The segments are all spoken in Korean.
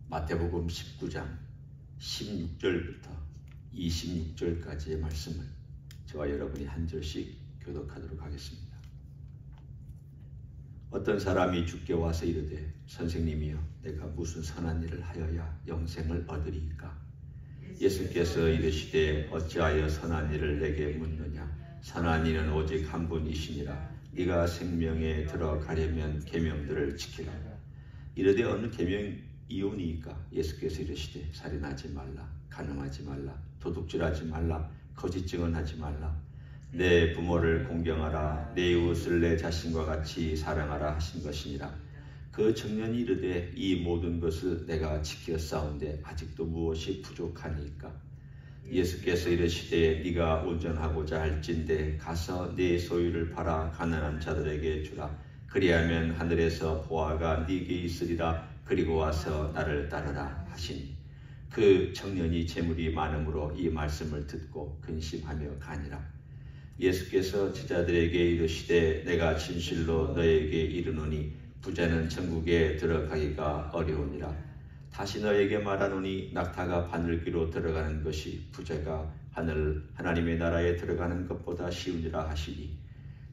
마태복음 19장 16절부터 26절까지의 말씀을 저와 여러분이 한 절씩 교독하도록 하겠습니다. 어떤 사람이 주께 와서 이르되 선생님이여 내가 무슨 선한 일을 하여야 영생을 얻으리이까? 예수께서 이르시되 어찌하여 선한 일을 내게 묻느냐? 선한 이는 오직 한 분이시니라. 네가 생명에 들어가려면 계명들을 지키라. 이르되 어느 계명이오니이까? 예수께서 이르시되 살인하지 말라, 간음하지 말라, 도둑질하지 말라, 거짓 증언하지 말라, 내 부모를 공경하라, 내 이웃을 내 자신과 같이 사랑하라 하신 것이니라. 그 청년이 이르되 이 모든 것을 내가 지켰사온데 아직도 무엇이 부족하니까? 예수께서 이르시되 네가 온전하고자 할진대 가서 네 소유를 팔아 가난한 자들에게 주라. 그리하면 하늘에서 보화가 네게 있으리라. 그리고 와서 나를 따르라 하시니 그 청년이 재물이 많음으로 이 말씀을 듣고 근심하며 가니라. 예수께서 제자들에게 이르시되 내가 진실로 너에게 이르노니 부자는 천국에 들어가기가 어려우니라. 다시 너에게 말하노니 낙타가 바늘귀로 들어가는 것이 부자가 하나님의 나라에 들어가는 것보다 쉬우니라 하시니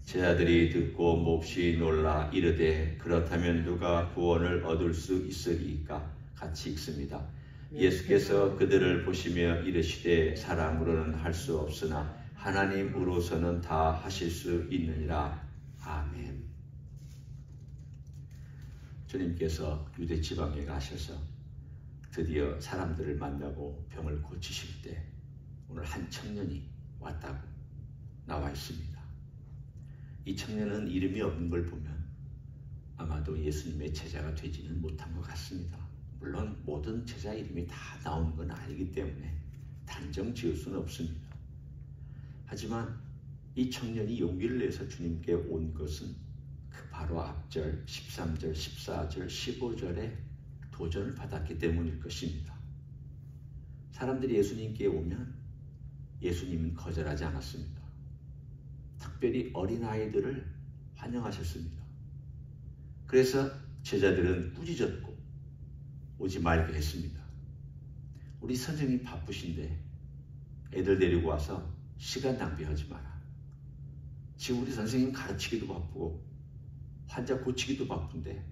제자들이 듣고 몹시 놀라 이르되 그렇다면 누가 구원을 얻을 수 있으리이까? 같이 읽습니다. 예수께서 그들을 보시며 이르시되 사람으로는 할 수 없으나 하나님으로서는 다 하실 수 있느니라. 아멘. 주님께서 유대 지방에 가셔서 드디어 사람들을 만나고 병을 고치실 때 오늘 한 청년이 왔다고 나와 있습니다. 이 청년은 이름이 없는 걸 보면 아마도 예수님의 제자가 되지는 못한 것 같습니다. 물론 모든 제자 이름이 다 나오는 건 아니기 때문에 단정 지을 수는 없습니다. 하지만 이 청년이 용기를 내서 주님께 온 것은 그 바로 앞절 13절, 14절, 15절에 도전을 받았기 때문일 것입니다. 사람들이 예수님께 오면 예수님은 거절하지 않았습니다. 특별히 어린아이들을 환영하셨습니다. 그래서 제자들은 꾸짖었고 오지 말게 했습니다. 우리 선생님 바쁘신데 애들 데리고 와서 시간 낭비하지 마라. 지금 우리 선생님 가르치기도 바쁘고 환자 고치기도 바쁜데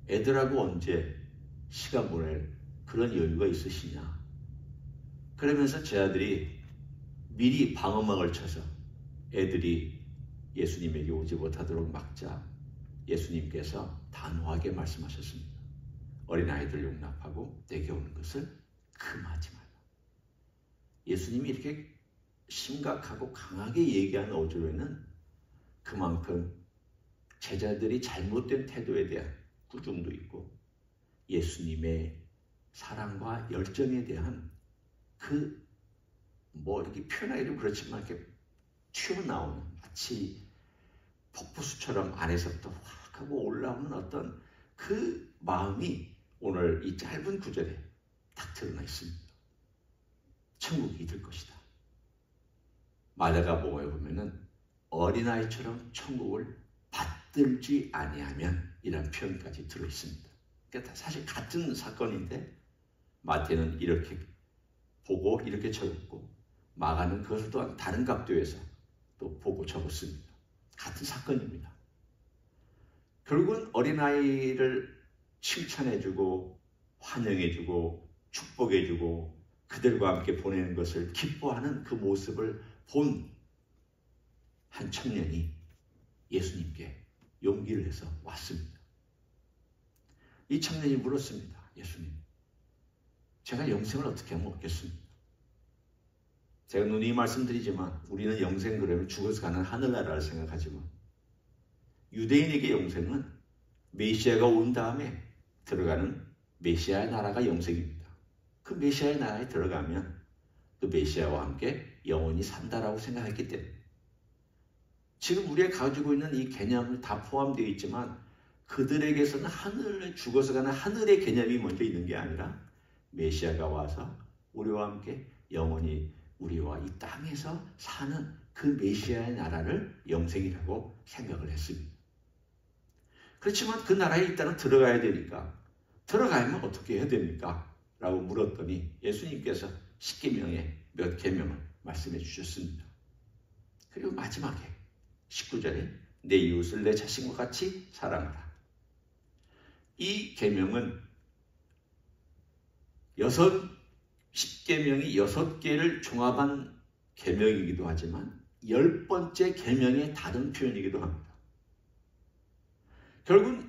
애들하고 언제 시간 보낼 그런 여유가 있으시냐? 그러면서 제자들이 미리 방어막을 쳐서 애들이 예수님에게 오지 못하도록 막자 예수님께서 단호하게 말씀하셨습니다. 어린아이들 용납하고 내게 오는 것을 금하지 말라. 예수님이 이렇게 심각하고 강하게 얘기하는 어조에는 그만큼 제자들이 잘못된 태도에 대한 꾸중도 있고 예수님의 사랑과 열정에 대한 이렇게 표현하기도 그렇지만 이렇게 튀어나오는 마치 폭포수처럼 안에서부터 확 하고 올라오는 어떤 그 마음이 오늘 이 짧은 구절에 딱 드러나 있습니다. 천국이 이들 것이다. 마가복음에 보면은 어린아이처럼 천국을 받들지 아니하면 이런 표현까지 들어있습니다. 그러니까 사실 같은 사건인데 마태는 이렇게 보고 이렇게 적었고 마가는 그것을 또한 다른 각도에서 또 보고 적었습니다. 같은 사건입니다. 결국은 어린아이를 칭찬해주고 환영해주고 축복해주고 그들과 함께 보내는 것을 기뻐하는 그 모습을 본 한 청년이 예수님께 용기를 내서 왔습니다. 이 청년이 물었습니다. 예수님, 제가 영생을 어떻게 하면 얻겠습니까? 제가 누누이 말씀드리지만 우리는 영생 그러면 죽어서 가는 하늘나라를 생각하지만 유대인에게 영생은 메시아가 온 다음에 들어가는 메시아의 나라가 영생입니다. 그 메시아의 나라에 들어가면 그 메시아와 함께 영원히 산다라고 생각했기 때문에 지금 우리가 가지고 있는 이 개념은 다 포함되어 있지만 그들에게서는 하늘에 죽어서 가는 하늘의 개념이 먼저 있는 게 아니라 메시아가 와서 우리와 함께 영원히 우리와 이 땅에서 사는 그 메시아의 나라를 영생이라고 생각을 했습니다. 그렇지만 그 나라에 일단은 들어가야 되니까 들어가면 어떻게 해야 됩니까? 라고 물었더니 예수님께서 10계명의 몇 계명을 말씀해 주셨습니다. 그리고 마지막에 19절에 내 이웃을 내 자신과 같이 사랑하라. 이 계명은 10계명이 6개를 종합한 계명이기도 하지만 10번째 계명의 다른 표현이기도 합니다. 결국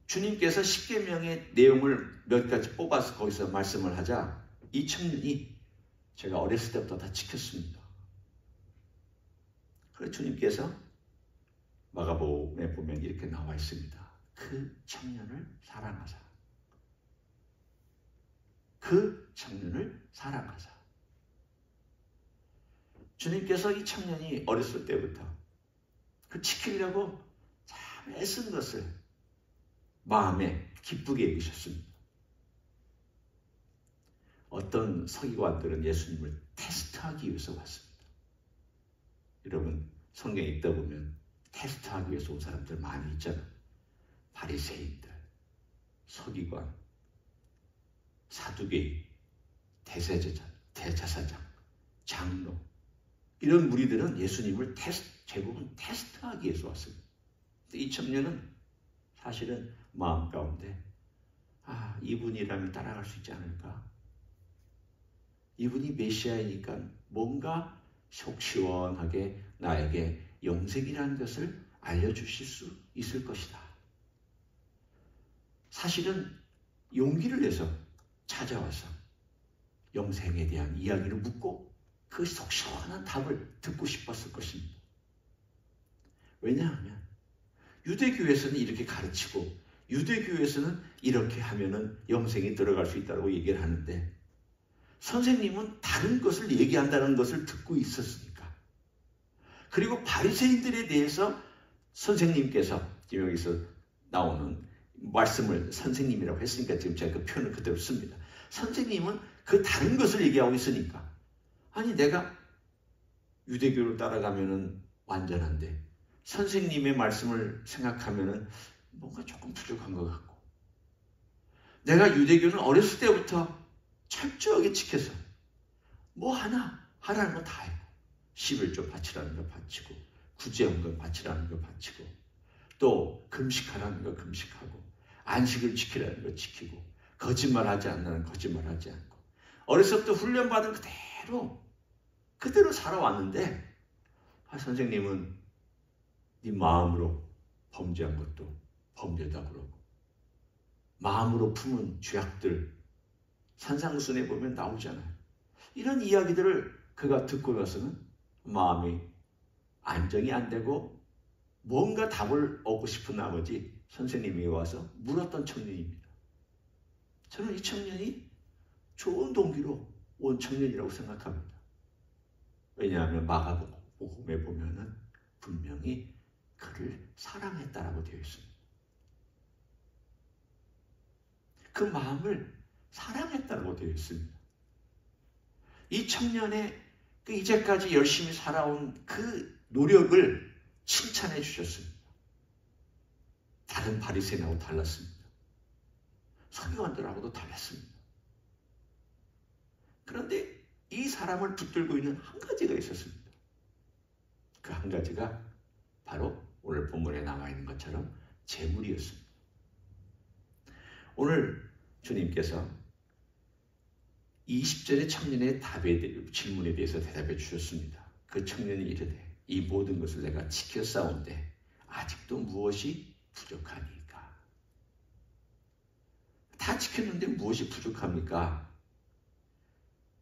주님께서 10계명의 내용을 몇 가지 뽑아서 거기서 말씀을 하자 이 청년이 제가 어렸을 때부터 다 지켰습니다. 그래서 주님께서 마가복음에 보면 이렇게 나와 있습니다. 그 청년을 사랑하사. 그 청년을 사랑하사. 주님께서 이 청년이 어렸을 때부터 그 지키려고 참 애쓴 것을 마음에 기쁘게 여기셨습니다. 어떤 서기관들은 예수님을 테스트하기 위해서 왔습니다. 여러분 성경에 읽다 보면 테스트하기 위해서 온 사람들 많이 있잖아요. 바리새인들, 서기관, 사두개인, 대제사장, 장로 이런 무리들은 예수님을 대부분 테스트하기 위해서 왔습니다. 이 청년은 사실은 마음 가운데 이분이라면 따라갈 수 있지 않을까? 이분이 메시아이니까 뭔가 속 시원하게 나에게 영생이라는 것을 알려주실 수 있을 것이다. 사실은 용기를 내서 찾아와서 영생에 대한 이야기를 묻고 그 속 시원한 답을 듣고 싶었을 것입니다. 왜냐하면 유대교에서는 이렇게 가르치고 유대교에서는 이렇게 하면은 영생에 들어갈 수 있다고 얘기를 하는데 선생님은 다른 것을 얘기한다는 것을 듣고 있었으니까. 그리고 바리새인들에 대해서 선생님께서 지금 여기서 나오는 말씀을 선생님이라고 했으니까 지금 제가 그 표현을 그대로 씁니다. 선생님은 그 다른 것을 얘기하고 있으니까 아니 내가 유대교를 따라가면은 완전한데 선생님의 말씀을 생각하면은 뭔가 조금 부족한 것 같고 내가 유대교는 어렸을 때부터 철저하게 지켜서 뭐 하나 하라는 거 다 해요. 11조 바치라는 거 바치고 구제헌금 바치라는 거 바치고 또 금식하라는 거 금식하고 안식을 지키라는 거 지키고 거짓말하지 않는 거짓말하지 않고 어렸을 때 훈련받은 그대로 살아왔는데 선생님은 네 마음으로 범죄한 것도 범죄다 그러고 마음으로 품은 죄악들 산상순에 보면 나오잖아요. 이런 이야기들을 그가 듣고 나서는 마음이 안정이 안 되고 뭔가 답을 얻고 싶은 나머지 선생님이 와서 물었던 청년입니다. 저는 이 청년이 좋은 동기로 온 청년이라고 생각합니다. 왜냐하면 마가복음에 보면은 분명히 그를 사랑했다라고 되어 있습니다. 그 마음을 사랑했다고 되어 있습니다. 이 청년의 그 이제까지 열심히 살아온 그 노력을 칭찬해 주셨습니다. 다른 바리새인하고 달랐습니다. 서기관들하고도 달랐습니다. 그런데 이 사람을 붙들고 있는 한 가지가 있었습니다. 그 한 가지가 바로 오늘 본문에 나와 있는 것처럼 재물이었습니다. 오늘 주님께서 20절의 청년의 질문에 대해서 대답해 주셨습니다. 그 청년이 이르되 이 모든 것을 내가 지켜 싸운데 아직도 무엇이 부족하니까? 다 지켰는데 무엇이 부족합니까?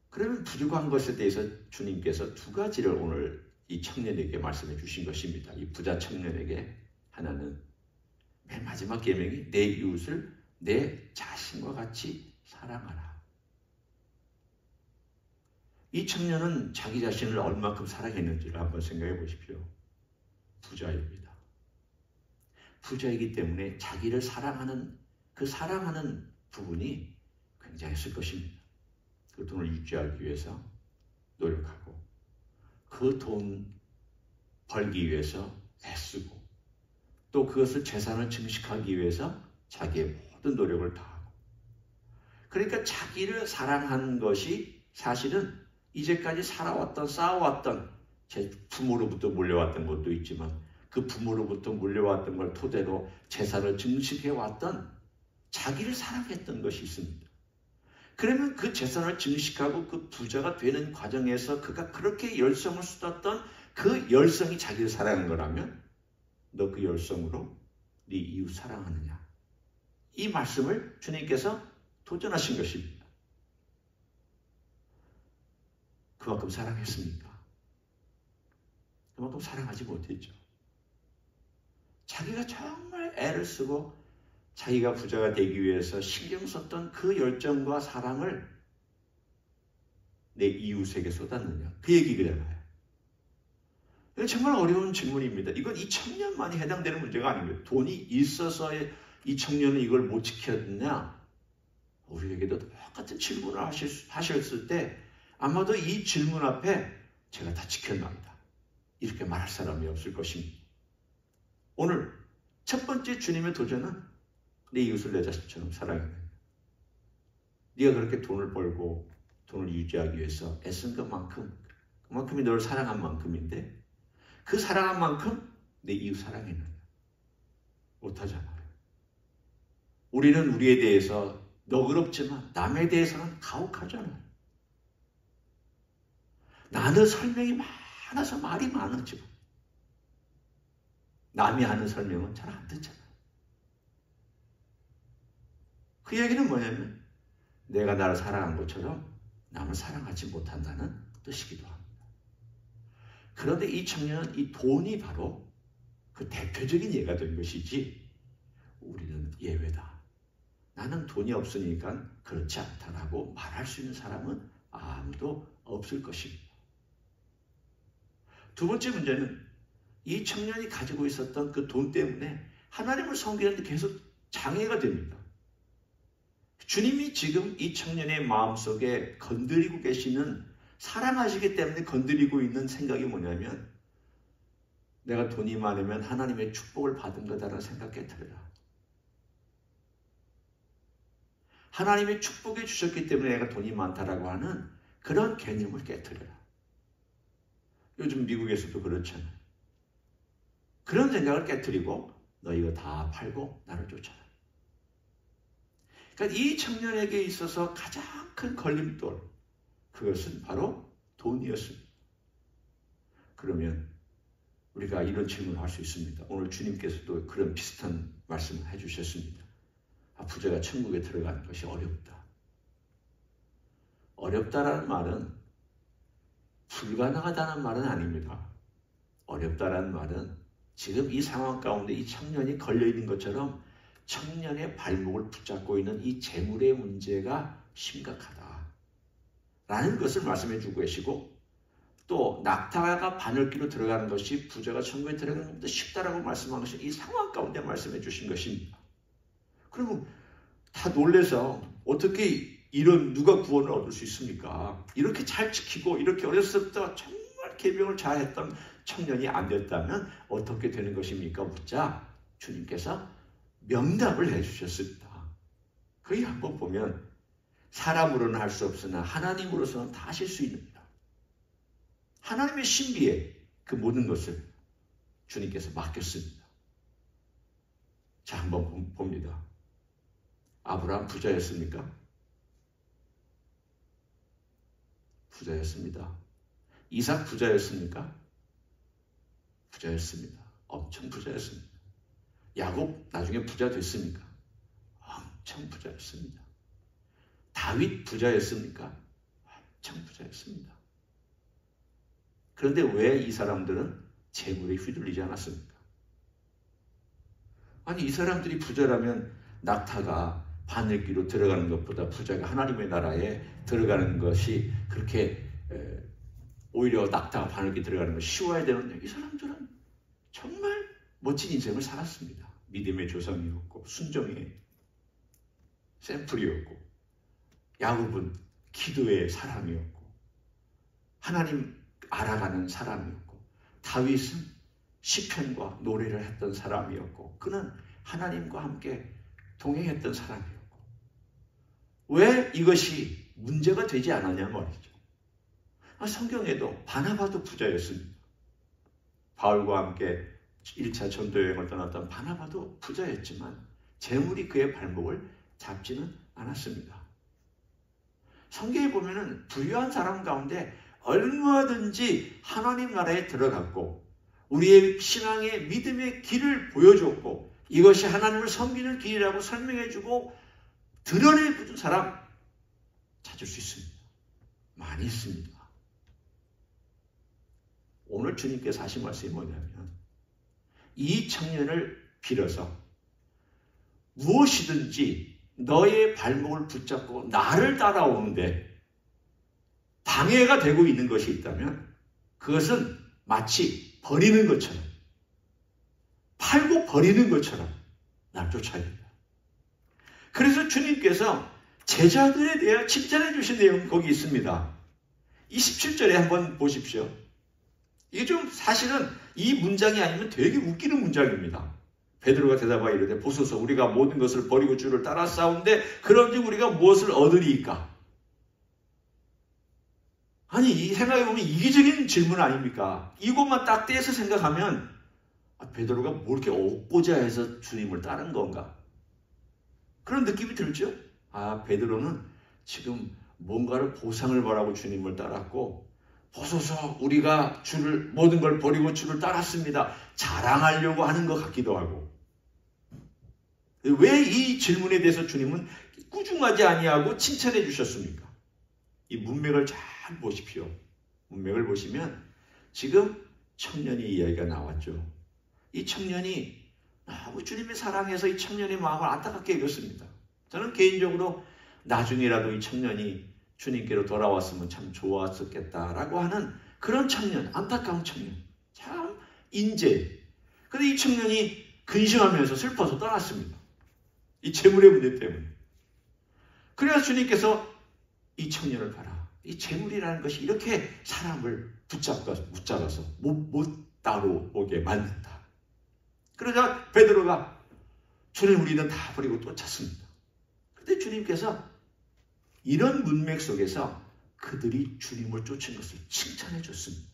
그러면 부족한 것에 대해서 주님께서 두 가지를 오늘 이 청년에게 말씀해 주신 것입니다. 이 부자 청년에게 하나는 맨 마지막 계명이 내 이웃을 내 자신과 같이 사랑하라. 이 청년은 자기 자신을 얼마큼 사랑했는지를 한번 생각해 보십시오. 부자입니다. 부자이기 때문에 자기를 사랑하는 그 사랑하는 부분이 굉장했을 것입니다. 그 돈을 유지하기 위해서 노력하고 그 돈 벌기 위해서 애쓰고 또 그것을 재산을 증식하기 위해서 자기의 모든 노력을 다하고 그러니까 자기를 사랑하는 것이 사실은 이제까지 살아왔던, 쌓아왔던, 제 부모로부터 물려왔던 것도 있지만 그 부모로부터 물려왔던 걸 토대로 재산을 증식해왔던 자기를 사랑했던 것이 있습니다. 그러면 그 재산을 증식하고 그 부자가 되는 과정에서 그가 그렇게 열성을 쏟았던 그 열성이 자기를 사랑한 거라면 너 그 열성으로 네 이웃 사랑하느냐? 이 말씀을 주님께서 도전하신 것입니다. 그만큼 사랑했습니까? 그만큼 사랑하지 못했죠. 자기가 정말 애를 쓰고 자기가 부자가 되기 위해서 신경 썼던 그 열정과 사랑을 내 이웃에게 쏟았느냐? 그 얘기잖아요. 이건 정말 어려운 질문입니다. 이건 이 청년만이 해당되는 문제가 아닙니다. 돈이 있어서의 이 청년은 이걸 못 지켰느냐? 우리에게도 똑같은 질문을 하셨을 때 아마도 이 질문 앞에 제가 다 지켰납니다. 이렇게 말할 사람이 없을 것입니다. 오늘 첫 번째 주님의 도전은 내 이웃을 내 자식처럼 사랑해야 돼. 네가 그렇게 돈을 벌고 돈을 유지하기 위해서 애쓴 그만큼이 너를 사랑한 만큼인데 그 사랑한 만큼 내 이웃 사랑했느냐? 못하잖아요. 우리는 우리에 대해서 너그럽지만 남에 대해서는 가혹하잖아요. 나는 설명이 많아서 말이 많았지만 남이 하는 설명은 잘 안 듣잖아요. 그 얘기는 뭐냐면 내가 나를 사랑한 것처럼 남을 사랑하지 못한다는 뜻이기도 합니다. 그런데 이 청년은 이 돈이 바로 그 대표적인 예가 된 것이지 우리는 예외다. 나는 돈이 없으니까 그렇지 않다라고 말할 수 있는 사람은 아무도 없을 것입니다. 두 번째 문제는 이 청년이 가지고 있었던 그 돈 때문에 하나님을 섬기는데 계속 장애가 됩니다. 주님이 지금 이 청년의 마음속에 건드리고 계시는 사랑하시기 때문에 건드리고 있는 생각이 뭐냐면 내가 돈이 많으면 하나님의 축복을 받은 거다라는 생각에 들어요. 하나님의 축복해 주셨기 때문에 내가 돈이 많다라고 하는 그런 개념을 깨트려요. 요즘 미국에서도 그렇잖아요. 그런 생각을 깨트리고 너 이거 다 팔고 나를 쫓아라. 그러니까 이 청년에게 있어서 가장 큰 걸림돌, 그것은 바로 돈이었습니다. 그러면 우리가 이런 질문을 할 수 있습니다. 오늘 주님께서도 그런 비슷한 말씀을 해주셨습니다. 부자가 천국에 들어가는 것이 어렵다. 어렵다라는 말은 불가능하다는 말은 아닙니다. 어렵다라는 말은 지금 이 상황 가운데 이 청년이 걸려있는 것처럼 청년의 발목을 붙잡고 있는 이 재물의 문제가 심각하다. 라는 것을 말씀해 주고 계시고 또 낙타가 바늘귀로 들어가는 것이 부자가 천국에 들어가는 것보다 쉽다라고 말씀한 것이 이 상황 가운데 말씀해 주신 것입니다. 그러면 다 놀래서 어떻게 이런 누가 구원을 얻을 수 있습니까? 이렇게 잘 지키고 이렇게 어렸을 때부터 정말 계명을 잘했던 청년이 안 됐다면 어떻게 되는 것입니까? 묻자 주님께서 명답을 해주셨습니다. 거기 한번 보면 사람으로는 할 수 없으나 하나님으로서는 다 하실 수 있느니라. 하나님의 신비에 그 모든 것을 주님께서 맡겼습니다. 자, 한번 봅니다. 아브라함 부자였습니까? 부자였습니다. 이삭 부자였습니까? 부자였습니다. 엄청 부자였습니다. 야곱 나중에 부자 됐습니까? 엄청 부자였습니다. 다윗 부자였습니까? 엄청 부자였습니다. 그런데 왜 이 사람들은 재물에 휘둘리지 않았습니까? 아니, 이 사람들이 부자라면 낙타가 바늘귀로 들어가는 것보다 부자가 하나님의 나라에 들어가는 것이 그렇게 오히려 낙타가 바늘귀 들어가는 것이 쉬워야 되는데 이 사람들은 정말 멋진 인생을 살았습니다. 믿음의 조상이었고 순종의 샘플이었고 야곱은 기도의 사람이었고 하나님 알아가는 사람이었고 다윗은 시편과 노래를 했던 사람이었고 그는 하나님과 함께 동행했던 사람이었고 왜 이것이 문제가 되지 않았냐 말이죠. 성경에도 바나바도 부자였습니다. 바울과 함께 1차 전도여행을 떠났던 바나바도 부자였지만 재물이 그의 발목을 잡지는 않았습니다. 성경에 보면은 부유한 사람 가운데 얼마든지 하나님 나라에 들어갔고 우리의 신앙의 믿음의 길을 보여줬고 이것이 하나님을 섬기는 길이라고 설명해주고 드러내준 사람 찾을 수 있습니다. 많이 있습니다. 오늘 주님께서 하신 말씀이 뭐냐면 이 청년을 빌어서 무엇이든지 너의 발목을 붙잡고 나를 따라오는데 방해가 되고 있는 것이 있다면 그것은 마치 버리는 것처럼 팔고 버리는 것처럼 날 쫓아야 된다. 그래서 주님께서 제자들에 대해 칭찬해 주신 내용이 거기 있습니다. 27절에 한번 보십시오. 이게 좀 사실은 이 문장이 아니면 되게 웃기는 문장입니다. 베드로가 대답하여 이르되 보소서 우리가 모든 것을 버리고 주를 따라 싸운데 그런즉 우리가 무엇을 얻으리이까? 아니 생각해보면 이기적인 질문 아닙니까? 이것만 딱 떼서 생각하면 베드로가 뭐 이렇게 얻고자 해서 주님을 따른 건가? 그런 느낌이 들죠? 베드로는 지금 뭔가를 보상을 바라고 주님을 따랐고 보소서 우리가 주를 모든 걸 버리고 주를 따랐습니다. 자랑하려고 하는 것 같기도 하고 왜 이 질문에 대해서 주님은 꾸중하지 아니하고 칭찬해 주셨습니까? 이 문맥을 잘 보십시오. 문맥을 보시면 지금 청년의 이야기가 나왔죠. 이 청년이 너무 주님의 사랑에서 이 청년의 마음을 안타깝게 여겼습니다. 저는 개인적으로 나중에라도 이 청년이 주님께로 돌아왔으면 참 좋았었겠다라고 하는 그런 청년, 안타까운 청년, 참 인재. 그런데 이 청년이 근심하면서 슬퍼서 떠났습니다. 이 재물의 문제 때문에. 그래서 주님께서 이 청년을 봐라. 이 재물이라는 것이 이렇게 사람을 붙잡아서 못 따라오게 만든다. 그러자 베드로가 주님 우리는 다 버리고 쫓았습니다. 그런데 주님께서 이런 문맥 속에서 그들이 주님을 쫓은 것을 칭찬해 줬습니다.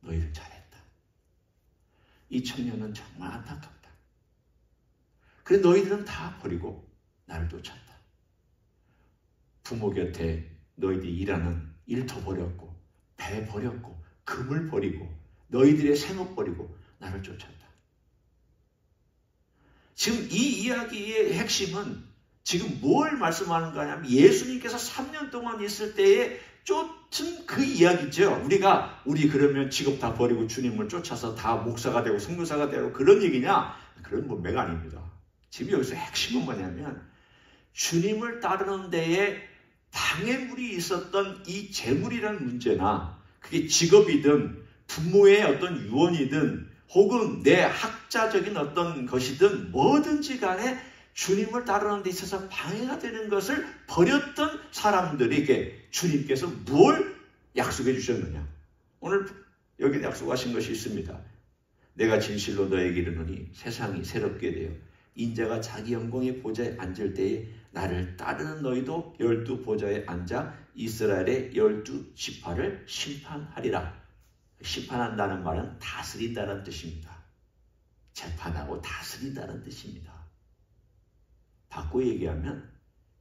너희들 잘했다. 이 청년은 정말 안타깝다. 그래 너희들은 다 버리고 나를 쫓았다. 부모 곁에 너희들이 일하는 일터 버렸고 배 버렸고 금을 버리고 너희들의 생업 버리고 나를 쫓았다. 지금 이 이야기의 핵심은 지금 뭘 말씀하는가 하냐면 예수님께서 3년 동안 있을 때에 쫓은 그 이야기죠. 우리 그러면 직업 다 버리고 주님을 쫓아서 다 목사가 되고 선교사가 되고 그런 얘기냐? 그런 문맥 아닙니다. 지금 여기서 핵심은 뭐냐면 주님을 따르는 데에 방해물이 있었던 이 재물이라는 문제나 그게 직업이든 부모의 어떤 유언이든 혹은 내 학자적인 어떤 것이든 뭐든지 간에 주님을 따르는 데 있어서 방해가 되는 것을 버렸던 사람들에게 주님께서 뭘 약속해 주셨느냐? 오늘 여기 약속하신 것이 있습니다. 내가 진실로 너에게 이르노니 세상이 새롭게 되어 인자가 자기 영광의 보좌에 앉을 때에 나를 따르는 너희도 12보좌에 앉아 이스라엘의 12지파를 심판하리라. 심판한다는 말은 다스린다는 뜻입니다. 재판하고 다스린다는 뜻입니다. 바꿔 얘기하면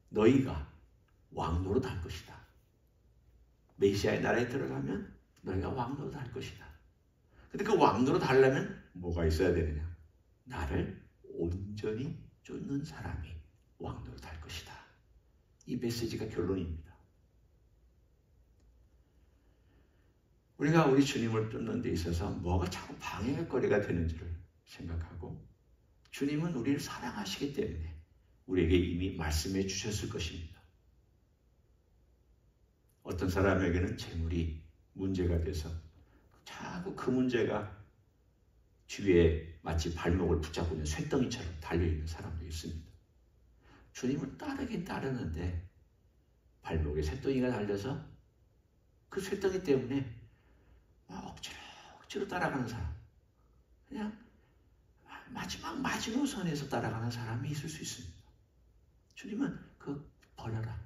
너희가 왕노릇 할 것이다. 메시아의 나라에 들어가면 너희가 왕노릇 할 것이다. 근데 그 왕노릇 하려면 뭐가 있어야 되느냐? 나를 온전히 쫓는 사람이 왕노릇 할 것이다. 이 메시지가 결론입니다. 우리가 우리 주님을 쫓는 데 있어서 뭐가 자꾸 방해거리가 되는지를 생각하고 주님은 우리를 사랑하시기 때문에 우리에게 이미 말씀해 주셨을 것입니다. 어떤 사람에게는 재물이 문제가 돼서 자꾸 그 문제가 주위에 마치 발목을 붙잡고 있는 쇳덩이처럼 달려있는 사람도 있습니다. 주님을 따르긴 따르는데 발목에 쇳덩이가 달려서 그 쇳덩이 때문에 억지로 따라가는 사람, 그냥 마지막 마지노선에서 따라가는 사람이 있을 수 있습니다. 주님은 버려라.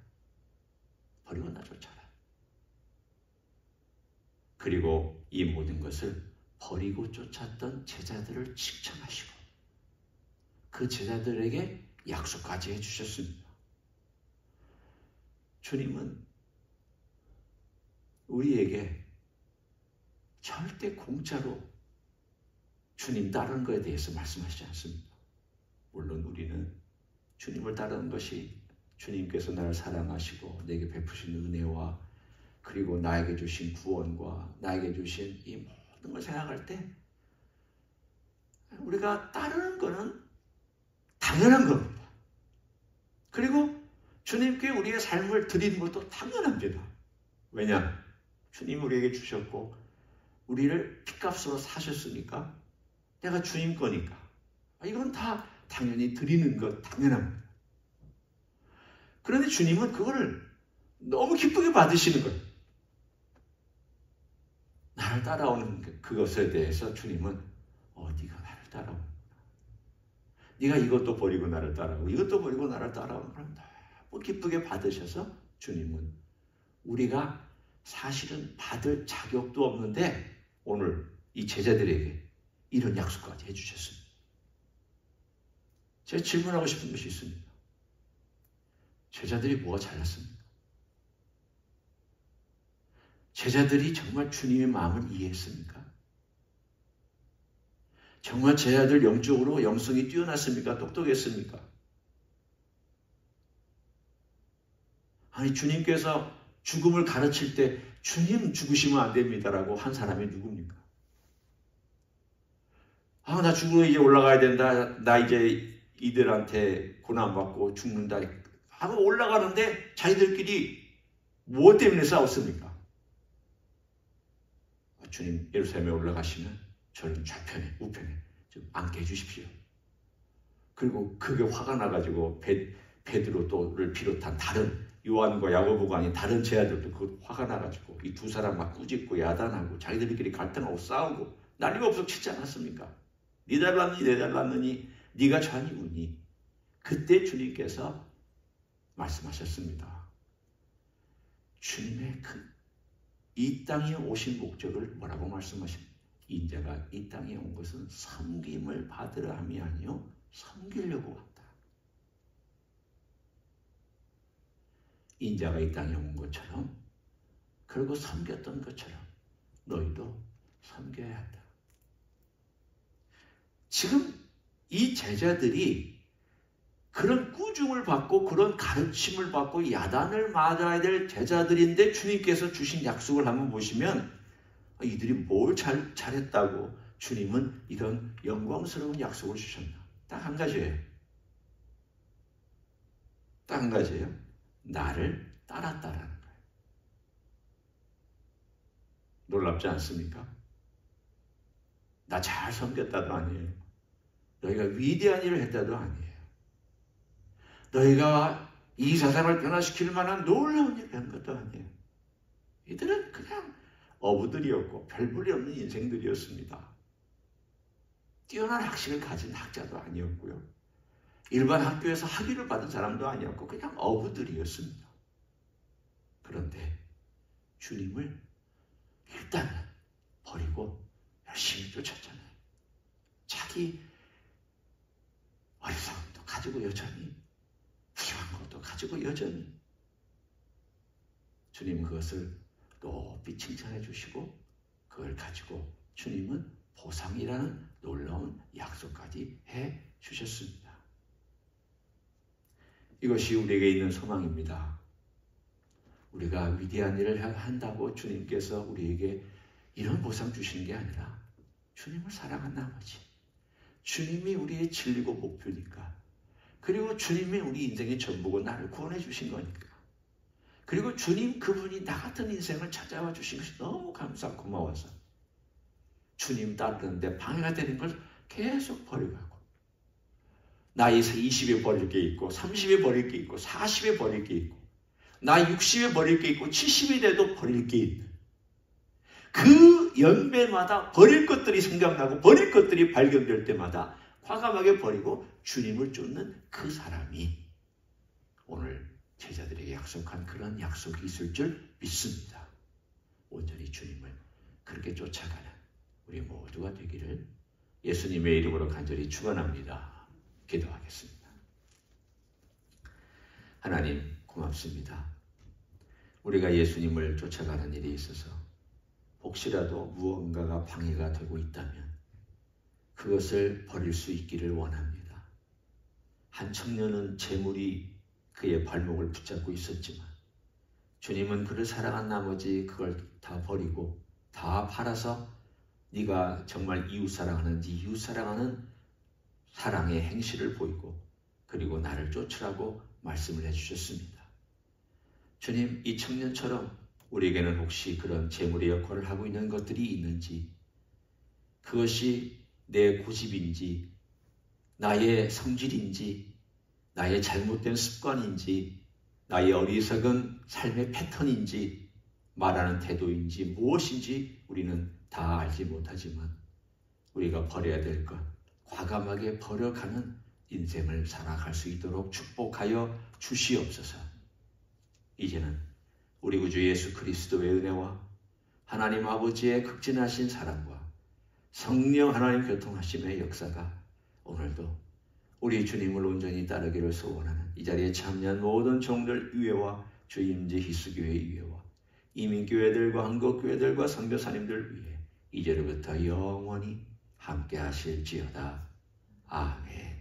쫓아라. 그리고 이 모든 것을 버리고 쫓았던 제자들을 칭찬하시고 그 제자들에게 약속까지 해주셨습니다. 주님은 우리에게 절대 공짜로 주님 따르는 것에 대해서 말씀하시지 않습니다. 물론 우리는 주님을 따르는 것이 주님께서 나를 사랑하시고 내게 베푸신 은혜와 그리고 나에게 주신 구원과 나에게 주신 이 모든 걸 생각할 때 우리가 따르는 것은 당연한 겁니다. 그리고 주님께 우리의 삶을 드리는 것도 당연합니다. 왜냐? 주님 우리에게 주셨고 우리를 핏값으로 사셨으니까 내가 주님 거니까 이건 다 당연히 드리는 것 당연합니다. 그런데 주님은 그거를 너무 기쁘게 받으시는 거예요. 나를 따라오는 그것에 대해서 주님은 네가 나를 따라오는구나. 네가 이것도 버리고 나를 따라오고 이것도 버리고 나를 따라오는 걸 너무 기쁘게 받으셔서 주님은 우리가 사실은 받을 자격도 없는데 오늘 이 제자들에게 이런 약속까지 해주셨습니다. 제가 질문하고 싶은 것이 있습니다. 제자들이 뭐가 잘났습니까? 제자들이 정말 주님의 마음을 이해했습니까? 정말 제자들 영적으로 영성이 뛰어났습니까? 똑똑했습니까? 아니 주님께서 죽음을 가르칠 때 주님 죽으시면 안 됩니다라고 한 사람이 누굽니까? 나 죽으러 이제 올라가야 된다. 나 이제 이들한테 고난받고 죽는다. 하고 올라가는데 자기들끼리 무엇 때문에 싸웠습니까? 주님 예루살렘에 올라가시면 저를 좌편에 우편에 좀 앉게 해주십시오. 그리고 그게 화가 나가지고 베드로를 비롯한 다른 요한과 야고보가 아닌 다른 제자들도 그 화가 나가지고 이 두 사람 막 꾸짖고 야단하고 자기들끼리 갈등하고 싸우고 난리가 없어 치지 않았습니까? 네 달랐느니 내 달랐느니 네가 좌니우니 그때 주님께서 말씀하셨습니다. 주님의 이 땅에 오신 목적을 뭐라고 말씀하십니까? 인자가 이 땅에 온 것은 섬김을 받으려 함이 아니요 섬기려고 왔다. 인자가 이 땅에 온 것처럼 그리고 섬겼던 것처럼 너희도 섬겨야 한다. 지금 이 제자들이 그런 꾸중을 받고 그런 가르침을 받고 야단을 맞아야 될 제자들인데 주님께서 주신 약속을 한번 보시면 이들이 뭘 잘했다고 주님은 이런 영광스러운 약속을 주셨나? 딱 한 가지예요. 딱 한 가지예요. 나를 따랐다라는 거예요. 놀랍지 않습니까? 나 잘 섬겼다도 아니에요. 너희가 위대한 일을 했다도 아니에요. 너희가 이 세상을 변화시킬 만한 놀라운 일을 한 것도 아니에요. 이들은 그냥 어부들이었고 별 볼일 없는 인생들이었습니다. 뛰어난 학식을 가진 학자도 아니었고요. 일반 학교에서 학위를 받은 사람도 아니었고 그냥 어부들이었습니다. 그런데 주님을 일단은 버리고 열심히 쫓았잖아요. 자기 어리석음도 가지고 여전히 부정한 것도 가지고 여전히 주님 그것을 높이 칭찬해 주시고 그걸 가지고 주님은 보상이라는 놀라운 약속까지 해 주셨습니다. 이것이 우리에게 있는 소망입니다. 우리가 위대한 일을 한다고 주님께서 우리에게 이런 보상 주시는 게 아니라 주님을 사랑한 나머지 주님이 우리의 진리고 목표니까 그리고 주님이 우리 인생의 전부고 나를 구원해 주신 거니까 그리고 주님 그분이 나 같은 인생을 찾아와 주신 것이 너무 감사하고 고마워서 주님 따르는데 방해가 되는 걸 계속 버리고 하고 나이 20에 버릴 게 있고 30에 버릴 게 있고 40에 버릴 게 있고 나 60에 버릴 게 있고 70이 돼도 버릴 게 있는 그 연배마다 버릴 것들이 생각나고 버릴 것들이 발견될 때마다 과감하게 버리고 주님을 쫓는 그 사람이 오늘 제자들에게 약속한 그런 약속이 있을 줄 믿습니다. 온전히 주님을 그렇게 쫓아가는 우리 모두가 되기를 예수님의 이름으로 간절히 축원합니다. 기도하겠습니다. 하나님 고맙습니다. 우리가 예수님을 쫓아가는 일에 있어서 혹시라도 무언가가 방해가 되고 있다면 그것을 버릴 수 있기를 원합니다. 한 청년은 재물이 그의 발목을 붙잡고 있었지만 주님은 그를 사랑한 나머지 그걸 다 버리고 다 팔아서 네가 정말 이웃사랑하는지 이웃사랑하는 사랑의 행실을 보이고 그리고 나를 쫓으라고 말씀을 해주셨습니다. 주님, 이 청년처럼 우리에게는 혹시 그런 재물의 역할을 하고 있는 것들이 있는지, 그것이 내 고집인지 나의 성질인지 나의 잘못된 습관인지 나의 어리석은 삶의 패턴인지 말하는 태도인지 무엇인지 우리는 다 알지 못하지만 우리가 버려야 될 것, 과감하게 버려가는 인생을 살아갈 수 있도록 축복하여 주시옵소서. 이제는 우리 구주 예수 그리스도의 은혜와 하나님 아버지의 극진하신 사랑과 성령 하나님 교통하심의 역사가 오늘도 우리 주님을 온전히 따르기를 소원하는 이 자리에 참여한 모든 종들 위에와 주임제 희수교회 위에와 이민교회들과 한국교회들과 선교사님들 위에 이제로부터 영원히 함께 하실지어다. 아멘.